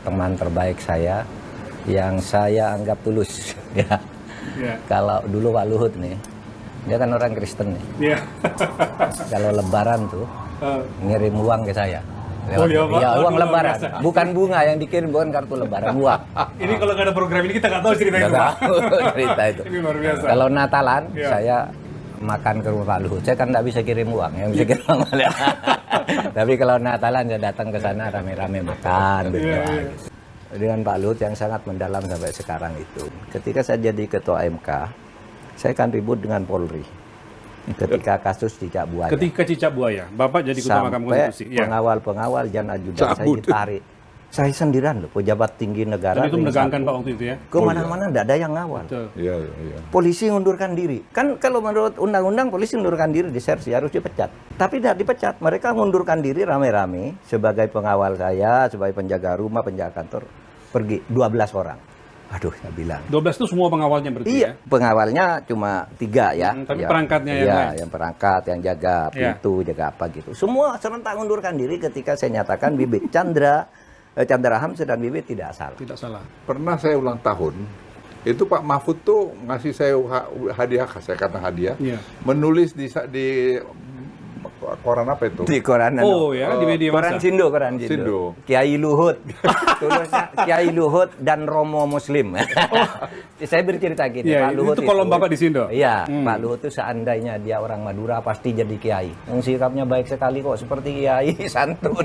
teman terbaik saya yang saya anggap tulus. Ya. Kalau dulu Pak Luhut nih, dia kan orang Kristen nih. Kalau Lebaran tuh ngirim uang ke saya. Uang Lebaran, bukan bunga yang dikirim, bukan kartu Lebaran, uang. Ini kalau nggak ada program ini kita nggak tahu ceritanya itu, Pak. Cerita itu. Ini luar biasa. Kalau Natalan, saya makan ke rumah Pak Luhut. Saya kan nggak bisa kirim uang, yang bisa kirim uang. Tapi kalau Natalan saya datang ke sana rame-rame makan. Dengan Pak Luhut yang sangat mendalam sampai sekarang itu. Ketika saya jadi ketua MK, saya kan ribut dengan Polri. Ketika kasus Cicak Buaya. Ketika Cicak Buaya, Bapak jadi ketua Mahkamah Konstitusi. Pengawal dan ajudan saya ditarik. Saya sendirian loh, pejabat tinggi negara. Dan itu menegangkan Pak waktu itu ya? Kemana-mana tidak ada yang ngawal. Iya. Polisi ngundurkan diri. Kan kalau menurut undang-undang polisi ngundurkan diri disersi harus dipecat. Tapi tidak dipecat. Mereka ngundurkan diri rame-rame sebagai pengawal saya, sebagai penjaga rumah, penjaga kantor. Pergi 12 orang. Aduh, saya bilang. 12 itu semua pengawalnya berarti ya? Pengawalnya cuma 3 ya. Tapi perangkatnya yang lain? Yang perangkat, yang jaga pintu, jaga apa gitu. Semua serentak mengundurkan diri ketika saya nyatakan Bibit Chandra Hamzah dan Bibit tidak salah. Tidak salah. Pernah saya ulang tahun, itu Pak Mahfud tuh ngasih saya hadiah, saya kata hadiah, menulis di koran apa itu? Di koran. Di media koran massa. Koran Sindo. Kiai Luhut. Tulisnya Kiai Luhut dan Romo Muslim. Saya bercerita gini, Pak Luhut itu kolom Bapak di Sindo? Iya, Pak Luhut itu seandainya dia orang Madura pasti jadi kiai. Sikapnya baik sekali kok, seperti kiai, santun.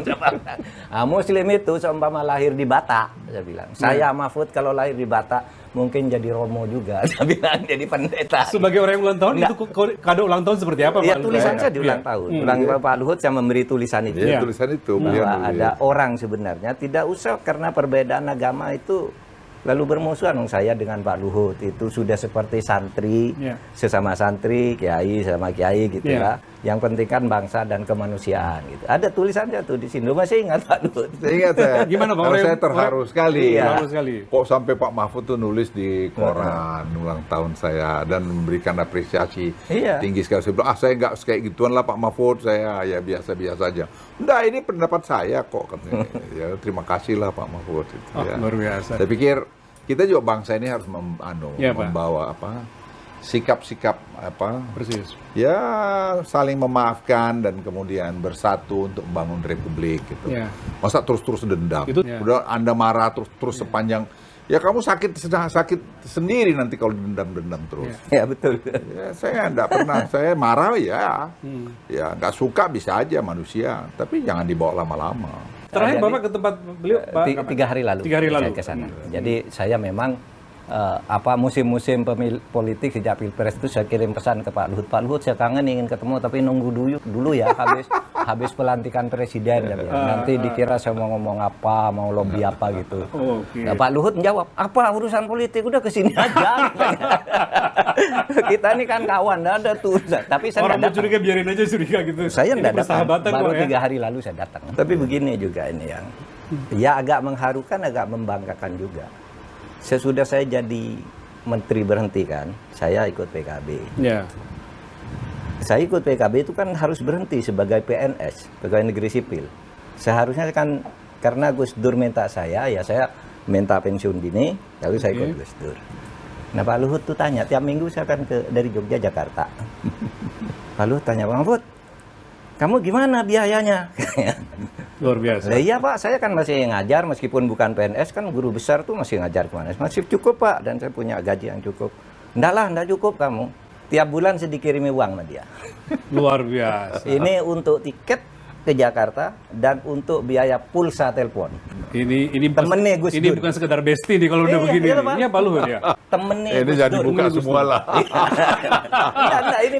Muslim itu seumpama lahir di Batak, saya bilang. Saya Mahfud kalau lahir di Batak mungkin jadi Romo juga, saya bilang, jadi pendeta. Sebagai orang yang ulang tahun, itu kado ulang tahun seperti apa, Pak? Ya, tulisan saya di ulang tahun. Pak Luhut saya memberi tulisan itu. Tulisan itu. Bahwa ada orang sebenarnya tidak usah karena perbedaan agama itu lalu bermusuhan. Saya dengan Pak Luhut itu sudah seperti santri, sesama santri, kiai sama kiai gitu ya. Yang penting kan bangsa dan kemanusiaan gitu. Ada tulisannya tuh di Sindo, masih ingat Pak Luhut? Ingat saya. Gimana Pak? Saya terharu sekali. Terharu sekali. Kok sampai Pak Mahfud tuh nulis di koran ulang tahun saya dan memberikan apresiasi tinggi sekali. Saya bilang, saya nggak kayak gituan lah Pak Mahfud, saya ya biasa-biasa aja. Enggak, ini pendapat saya kok. Ya, terima kasih lah Pak Mahfud. Gitu, luar biasa. Saya pikir kita juga bangsa ini harus membawa sikap-sikap persis. Ya saling memaafkan dan kemudian bersatu untuk membangun republik gitu. Masa terus-terus dendam. Udah Anda marah terus sepanjang. Ya kamu sakit sendiri nanti kalau dendam terus. Ya betul. Ya, saya enggak pernah, saya marah ya. Ya enggak suka bisa aja manusia, tapi jangan dibawa lama-lama. Terakhir Bapak ke tempat beliau Pak, 3 hari lalu. 3 hari lalu saya ke sana. Jadi saya memang musim-musim politik sejak Pilpres itu saya kirim pesan ke Pak Luhut. Pak Luhut, saya kangen ingin ketemu tapi nunggu dulu ya habis pelantikan presiden. Nanti dikira saya mau ngomong apa, mau lobby apa gitu. Nah, Pak Luhut menjawab, apa urusan politik, udah kesini aja. Kita ini kan kawan, nggak ada tuh. Tapi saya orang mau curiga biarin aja curiga gitu. Saya nggak datang, baru ya? 3 hari lalu saya datang. Tapi begini juga ini yang agak mengharukan, agak membanggakan juga. Sesudah saya jadi menteri berhenti kan, saya ikut PKB. Saya ikut PKB itu kan harus berhenti sebagai PNS, pegawai negeri sipil. Seharusnya kan karena Gus Dur minta saya minta pensiun dini, lalu saya ikut Gus Dur. Nah Pak Luhut tuh tanya, tiap minggu saya kan dari Jogja Jakarta. Pak Luhut tanya, Bang Mahfud, kamu gimana biayanya? Luar biasa. Iya Pak, saya kan masih ngajar meskipun bukan PNS, kan guru besar tuh masih ngajar kemana. Masih cukup Pak, dan saya punya gaji yang cukup. Enggak cukup kamu. Tiap bulan saya dikirimi uang sama dia. Luar biasa. Ini untuk tiket ke Jakarta dan untuk biaya pulsa telepon. Ini temennya Gus Dur. Ini bukan sekedar bestie nih kalau udah begini. Iya Pak Luhut ya. Temennya ini Gus jadi Dur. buka semua lah.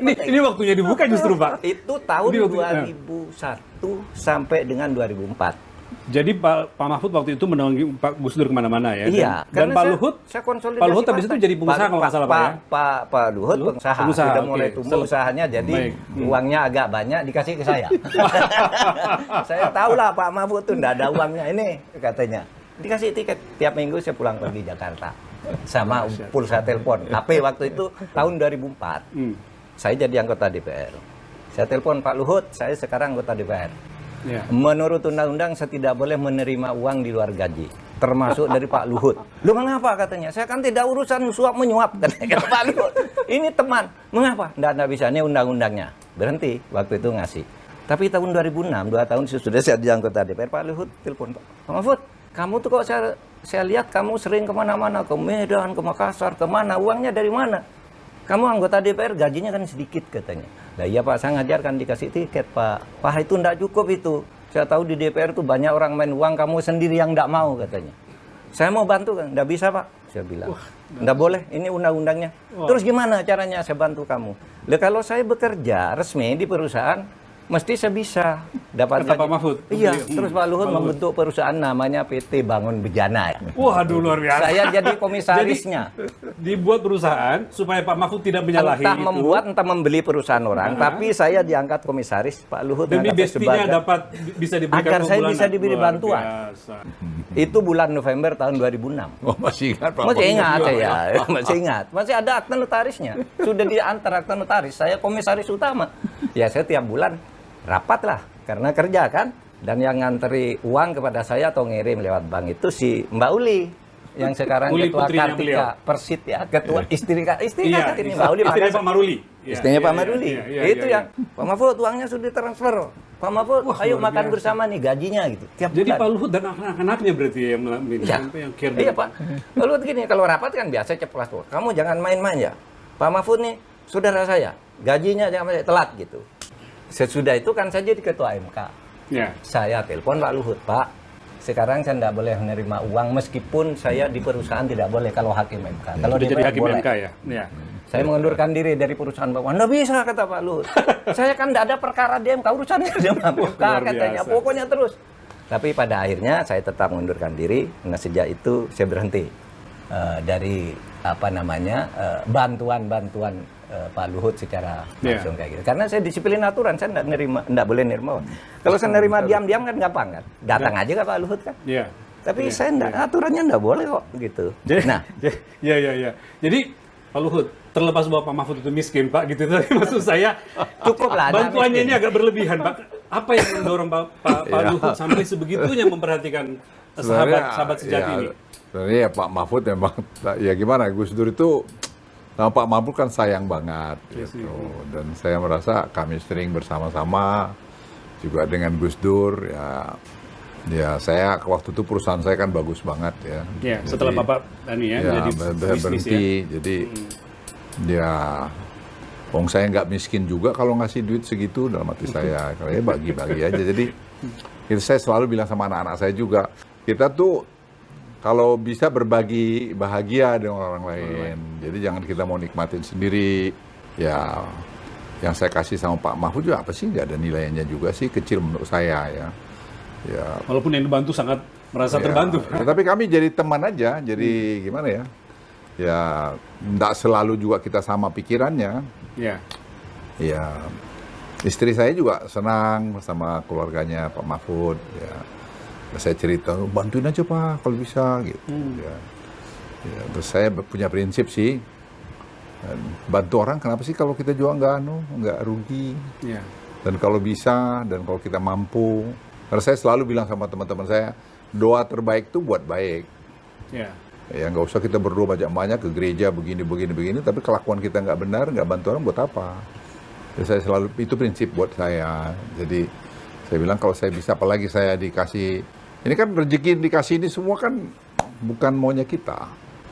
ini waktunya dibuka justru Pak. Itu tahun 2001 sampai dengan 2004. Jadi Pak Mahfud waktu itu menaungi Pak Gus Dur kemana-mana ya? Iya. Dan Pak Luhut, Pak Luhut habis itu jadi pengusaha kalau nggak salah Pak ya? Pak Luhut pengusaha. Sudah mulai tumbuh usahanya, jadi uangnya agak banyak dikasih ke saya. Saya tahu lah Pak Mahfud tuh nggak ada uangnya ini katanya. Dikasih tiket tiap minggu saya pulang pergi Jakarta sama pulsa telepon. HP waktu itu tahun 2004. Saya jadi anggota DPR. Saya telepon Pak Luhut, saya sekarang anggota DPR. Menurut undang-undang saya tidak boleh menerima uang di luar gaji. termasuk dari Pak Luhut. Lu mengapa katanya? Saya kan tidak urusan suap menyuap katanya Pak Luhut. Ini teman. Mengapa? Nggak bisa, ini undang-undangnya. Berhenti waktu itu ngasih. Tapi tahun 2006, 2 tahun sudah saya di anggota DPR, Pak Luhut telepon, Pak Mahfud, kamu tuh kok saya lihat kamu sering kemana-mana, ke Medan, ke Makassar, kemana, uangnya dari mana? Kamu anggota DPR, gajinya kan sedikit katanya. Lah iya Pak, saya ngajarkan dikasih tiket Pak. Pak itu enggak cukup itu. Saya tahu di DPR itu banyak orang main uang, kamu sendiri yang enggak mau katanya. Saya mau bantu kan, enggak bisa Pak. Saya bilang, enggak boleh, ini undang-undangnya. Terus gimana caranya saya bantu kamu? Lah kalau saya bekerja resmi di perusahaan, mesti saya bisa dapat Kata Pak Mahfud. Iya, terus Pak Luhut membentuk perusahaan namanya PT Bangun Bejana. Waduh, luar biasa. Saya jadi komisarisnya. Dibuat perusahaan supaya Pak Mahfud tidak menyalahi Entah itu. membuat, entah membeli perusahaan orang, tapi saya diangkat komisaris, Pak Luhut Demi ngangkat bestinya dapat bisa diberikan agar saya pembulanan. bisa diberi Luar bantuan. biasa. Itu bulan November tahun 2006. Oh, masih ingat Pak? Masih ingat Mahfud? ya, masih ingat. Masih ada akta notarisnya. Sudah diantar akta notaris, saya komisaris utama. Ya saya tiap bulan rapat lah, karena kerja kan. Dan yang nganteri uang kepada saya atau ngirim lewat bank itu si Mbak Uli. Yang sekarang Uli ketua putrinya Kartika Persit ya, ketua istri kakak ini Mbak Uli. Istrinya makanya- Pak Maruli. Iya, Istrinya iya, Pak iya, Maruli. iya, iya, Itu iya, yang Pak Mahfud uangnya sudah ditransfer. Pak Mahfud, ayo luar makan biasa. bersama nih gajinya gitu. Tiap Jadi bulan. Pak Luhut dan anak-anaknya berarti yang melakukan Ya. yang care. Iya Pak. Lalu gini, kalau rapat kan biasa ceplas tuh. Kamu jangan main-main ya. Pak Mahfud nih, saudara saya, gajinya jangan telat gitu. Sesudah itu kan saya jadi ketua MK. Ya. Saya telepon Pak Luhut, Pak. Sekarang saya tidak boleh menerima uang meskipun saya di perusahaan tidak boleh kalau hakim MK. Kalau Udah di jadi DPR hakim boleh. MK ya. Ya. Saya mengundurkan diri dari perusahaan Bapak. Anda bisa, kata Pak Luhut. Saya kan tidak ada perkara di MK, urusannya di MK Luar katanya. biasa. Pokoknya terus. Tapi pada akhirnya saya tetap mengundurkan diri. Nah sejak itu saya berhenti dari apa namanya bantuan-bantuan Pak Luhut secara langsung kayak gitu. Karena saya disiplin aturan, saya tidak boleh nerima. Kalau saya nerima diam-diam kan gampang kan. Datang aja ke Pak Luhut kan. Iya. Tapi saya aturannya tidak boleh kok gitu. Jadi, Nah, ya. Jadi Pak Luhut, terlepas bahwa Pak Mahfud itu miskin, Pak, gitu. Tapi maksud saya, cukup lah. bantuannya ini agak berlebihan, Pak. Apa yang mendorong Pak Luhut sampai sebegitunya memperhatian sahabat sejati ini? Sebenarnya ya Pak Mahfud memang, ya gimana, Gus Dur itu sama Pak Mahfud kan sayang banget. Gitu. Dan saya merasa kami sering bersama-sama, juga dengan Gus Dur, ya saya waktu itu perusahaan saya kan bagus banget ya. Ya, setelah Bapak Dani ya, jadi berhenti, jadi ya wong saya nggak miskin juga kalau ngasih duit segitu dalam hati saya, karena ya bagi-bagi aja. Jadi itu saya selalu bilang sama anak-anak saya juga, kita tuh kalau bisa berbagi bahagia dengan orang lain. Jadi jangan kita mau nikmatin sendiri. Ya yang saya kasih sama Pak Mahfud juga apa sih, nggak ada nilainya juga sih, kecil menurut saya ya. Ya, walaupun yang dibantu sangat merasa terbantu. Tapi kami jadi teman aja, jadi gimana ya? Ya, enggak selalu juga kita sama pikirannya. Ya. Ya, istri saya juga senang sama keluarganya Pak Mahfud. Ya, saya cerita, bantuin aja Pak kalau bisa gitu. Ya, terus saya punya prinsip sih, bantu orang kenapa sih kalau kita juga nggak rugi. Ya. Dan kalau bisa, dan kalau kita mampu. Karena saya selalu bilang sama teman-teman saya, doa terbaik itu buat baik. Ya. Ya nggak usah kita berdoa banyak-banyak ke gereja begini, tapi kelakuan kita nggak benar, nggak bantu orang buat apa? Jadi saya selalu, itu prinsip buat saya. Jadi saya bilang kalau saya bisa, apalagi saya dikasih, ini kan rezeki dikasih ini semua kan bukan maunya kita.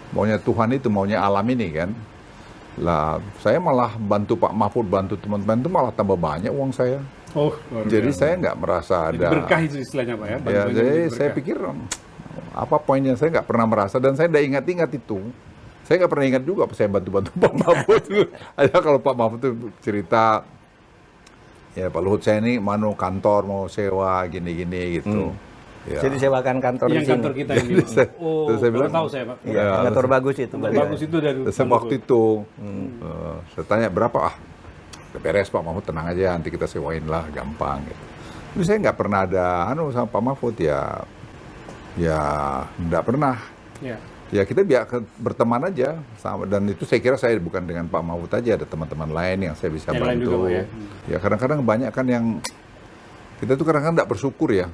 Maunya Tuhan itu, maunya alam ini kan. Lah saya malah bantu Pak Mahfud, bantu teman-teman itu malah tambah banyak uang saya. Oh, jadi saya nggak merasa ada. Jadi berkah itu istilahnya Pak ya. Ya, jadi saya pikir apa poinnya, saya nggak pernah merasa, dan saya udah ingat-ingat itu. Saya nggak pernah ingat juga saya bantu-bantu Pak Mahfud. Ada kalau Pak Mahfud itu cerita, ya Pak Luhut saya ini kantor mau sewa gini-gini gitu. Ya. Jadi sewakan kantor di yang sini. Kantor kita ini. Terus saya bilang, tahu saya Pak. Ya, kantor bagus itu. Bagus itu dari. Terus waktu itu saya tanya berapa, beres Pak Mahfud, tenang aja, nanti kita sewain lah, gampang gitu. Tapi saya nggak pernah ada sama Pak Mahfud, ya nggak pernah. Ya kita berteman aja sama, dan itu saya kira saya bukan dengan Pak Mahfud aja, ada teman-teman lain yang saya bisa yang bantu. juga, ya. Ya kadang-kadang banyak kan yang kita tuh kadang-kadang nggak bersyukur ya.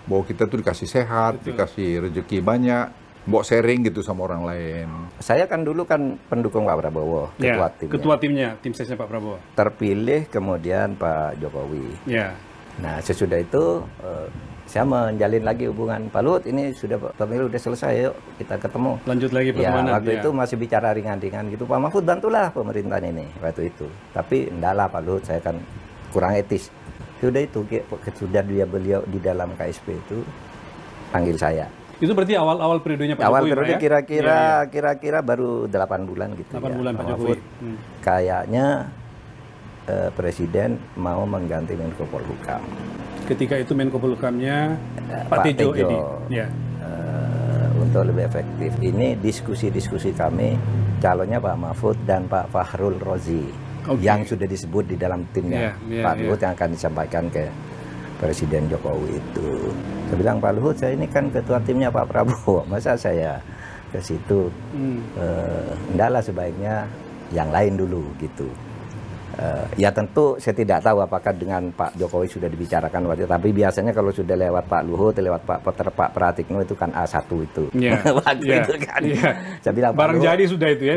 bahwa kita tuh dikasih sehat, dikasih rezeki banyak, mau sharing gitu sama orang lain. Saya kan dulu kan pendukung Pak Prabowo, ketua timnya, tim sesnya Pak Prabowo. Terpilih kemudian Pak Jokowi. Ya. Nah sesudah itu saya menjalin lagi hubungan, Pak Luhut ini sudah pemilu udah selesai, yuk kita ketemu. Lanjut lagi pertemanan. Ya, waktu itu masih bicara ringan-ringan gitu, Pak Mahfud bantulah pemerintahan ini waktu itu. Tapi enggak lah Pak Luhut, saya kan kurang etis. Sudah itu, sudah beliau di dalam KSP itu panggil saya. Itu berarti awal periodenya Pak Awal Jokowi. periode kira-kira baru 8 bulan gitu. 8 bulan Pak Jokowi. Kayaknya Presiden mau mengganti Menko Polhukam. Ketika itu Menko Polhukamnya Pak Tejo Edi. Ya. Untuk lebih efektif. Ini diskusi-diskusi kami, calonnya Pak Mahfud dan Pak Fahrul Razi. Yang sudah disebut di dalam timnya Pak Luhut yang akan disampaikan ke Presiden Jokowi itu. Saya bilang, Pak Luhut, saya ini kan ketua timnya Pak Prabowo, masa saya ke situ? Enggak lah, sebaiknya yang lain dulu gitu. Ya tentu saya tidak tahu apakah dengan Pak Jokowi sudah dibicarakan waktu itu, tapi biasanya kalau sudah lewat Pak Luhut, lewat Pak Pratikno itu kan A1 itu. Waktu itu kan. Saya bilang, barang jadi sudah itu ya,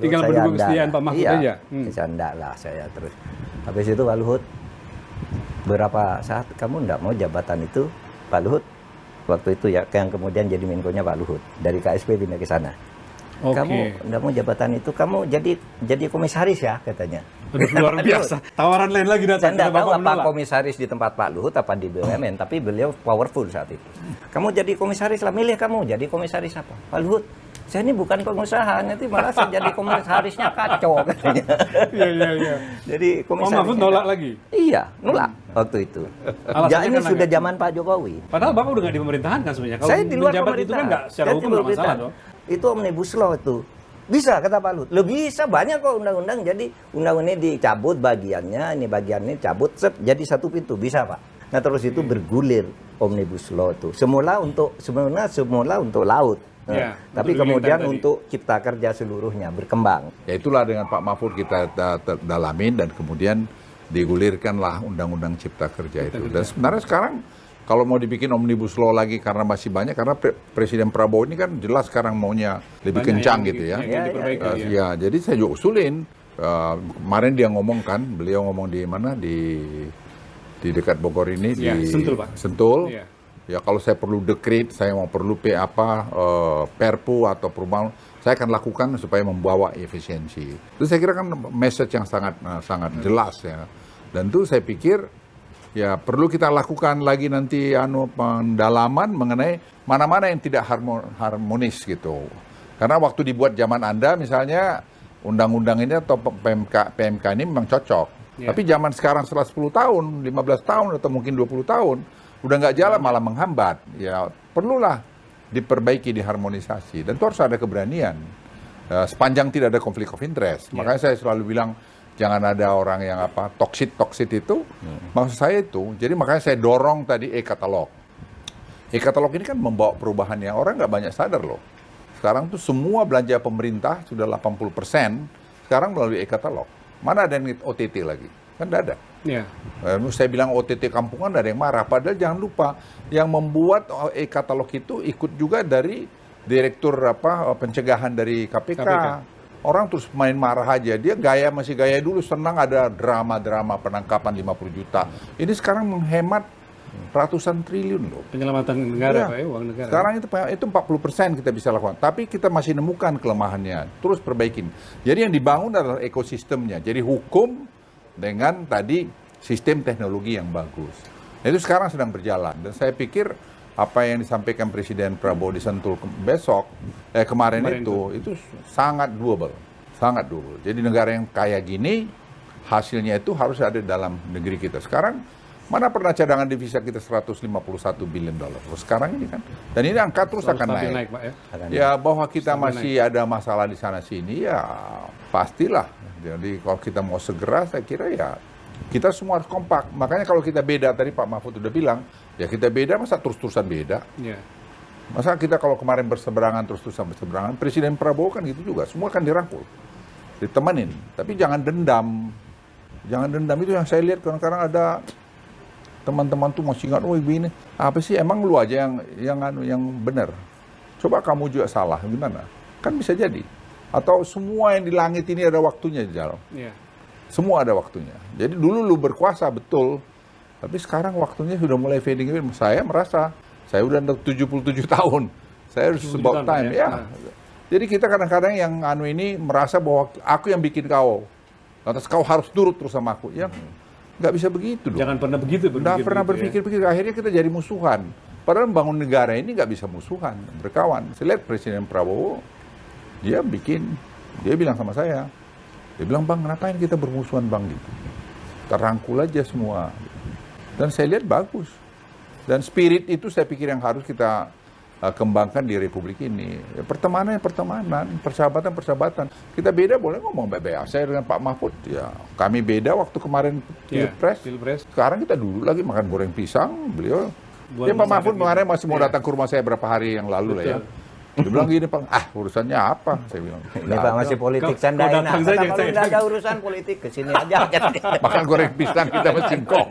tinggal menunggu kesediaan Pak Mahfud aja. Saya enggak lah, saya terus. Habis itu Pak Luhut, berapa saat kamu enggak mau jabatan itu, Pak Luhut? Waktu itu ya, yang kemudian jadi Menko-nya Pak Luhut, dari KSP pindah ke sana. Kamu enggak mau jabatan itu, kamu jadi komisaris ya, katanya. Luar biasa. Tawaran lain lagi datang. Saya tidak tahu apa komisaris di tempat Pak Luhut apa di BUMN, tapi beliau powerful saat itu. Kamu jadi komisaris lah, milih kamu jadi komisaris apa? Pak Luhut, saya ini bukan pengusaha, nanti malah saya jadi komisarisnya kacau katanya. Iya. Jadi komisaris. Pak Mahfud nolak lagi? Iya, nolak waktu itu. Ya ini sudah zaman Pak Jokowi. Padahal Bapak udah nggak di pemerintahan kan sebenarnya. Kalau saya di luar menjabat pemerintahan. itu kan nggak secara hukum nggak masalah dong. Itu omnibus law itu. Bisa kata Pak Luhut. Lebih bisa, banyak kok undang-undang. Jadi undang ini dicabut bagiannya, ini bagiannya cabut, jadi satu pintu. Bisa Pak. Nah terus itu bergulir omnibus law itu. Semula untuk laut. Tapi kemudian untuk cipta kerja seluruhnya berkembang. Ya itulah dengan Pak Mahfud kita dalamin dan kemudian digulirkanlah undang-undang cipta kerja itu. Dan sebenarnya sekarang kalau mau dibikin omnibus law lagi karena masih banyak, karena Presiden Prabowo ini kan jelas sekarang maunya lebih kencang gitu ya. Ya, jadi saya juga usulin. Kemarin dia ngomong kan, beliau ngomong di mana, di dekat Bogor ini, di Sentul, Pak. Sentul. Ya kalau saya perlu dekret, saya mau perlu Perpu atau perubahan, saya akan lakukan supaya membawa efisiensi. Itu saya kira kan message yang sangat jelas ya. Dan itu saya pikir ya perlu kita lakukan lagi nanti pendalaman mengenai mana-mana yang tidak harmonis gitu. Karena waktu dibuat zaman Anda misalnya undang-undang ini atau PMK ini memang cocok. Tapi zaman sekarang setelah 10 tahun, 15 tahun atau mungkin 20 tahun udah nggak jalan, malah menghambat. Ya perlulah diperbaiki, diharmonisasi, dan itu harus ada keberanian. Sepanjang tidak ada konflik of interest. Makanya saya selalu bilang jangan ada orang yang toksit itu. Maksud saya itu, jadi makanya saya dorong tadi e-katalog. E-katalog ini kan membawa perubahan yang orang nggak banyak sadar loh. Sekarang tuh semua belanja pemerintah sudah 80% sekarang melalui e-katalog. Mana ada yang OTT lagi? Kan tidak ada. Saya bilang OTT kampungan ada yang marah. Padahal jangan lupa yang membuat e-katalog itu ikut juga dari direktur pencegahan dari KPK. Orang terus main marah aja. Dia masih gaya dulu, senang ada drama-drama penangkapan 50 juta. Ini sekarang menghemat ratusan triliun loh. Penyelamatan negara, Pak, uang negara. Sekarang itu 40% kita bisa lakukan. Tapi kita masih nemukan kelemahannya. Terus perbaikin. Jadi yang dibangun adalah ekosistemnya. Jadi hukum dengan tadi sistem teknologi yang bagus. Nah, itu sekarang sedang berjalan. Dan saya pikir apa yang disampaikan Presiden Prabowo di Sentul kemarin itu sangat doable. Sangat doable. Jadi negara yang kaya gini, hasilnya itu harus ada dalam negeri kita. Sekarang, mana pernah cadangan devisa kita 151 billion dolar. Sekarang ini kan. Dan ini angka terus akan naik. Pak, ya bahwa kita masih ada masalah di sana-sini, ya pastilah. Jadi kalau kita mau segera, saya kira ya kita semua harus kompak. Makanya kalau kita beda, tadi Pak Mahfud udah bilang, ya kita beda, masa terus-terusan beda. Masa kita kalau kemarin berseberangan, terus-terusan berseberangan, Presiden Prabowo kan gitu juga, semua kan dirangkul, ditemenin. Tapi jangan dendam. Jangan dendam, itu yang saya lihat kadang-kadang ada Teman-teman tuh masih ingat, oh begini. Apa sih, emang lu aja yang benar. Coba kamu juga salah, gimana? Kan bisa jadi. Atau semua yang di langit ini ada waktunya, Jal. Yeah. Semua ada waktunya. Jadi dulu lu berkuasa, betul. Tapi sekarang waktunya sudah mulai fading. Saya merasa, saya udah 77 tahun. Saya harus about time, ya. Jadi kita kadang-kadang yang ini merasa bahwa aku yang bikin kau. Lantas kau harus turut terus sama aku. Ya, nggak bisa begitu dong. Jangan pernah begitu. Nggak pernah berpikir-pikir. Akhirnya kita jadi musuhan. Padahal membangun negara ini nggak bisa musuhan, berkawan. Saya lihat Presiden Prabowo, dia bilang sama saya, dia bilang, Bang, ngapain kita bermusuhan, Bang, gitu. Terangkul aja semua. Dan saya lihat bagus. Dan spirit itu saya pikir yang harus kita kembangkan di Republik ini. Ya, pertemanan, persahabatan. Kita beda boleh ngomong baik-baik. Saya dengan Pak Mahfud, ya kami beda waktu kemarin Pilpres. Sekarang kita dulu lagi makan goreng pisang, beliau. Ya, Pak Mahfud kemarin masih mau datang ke rumah saya berapa hari yang lalu lah ya. Dia bilang gini, Pak, urusannya apa? Saya bilang, ini Pak masih politik sandain. Kalau nggak ada urusan politik, kesini aja. Makan goreng pisang kita masih kong.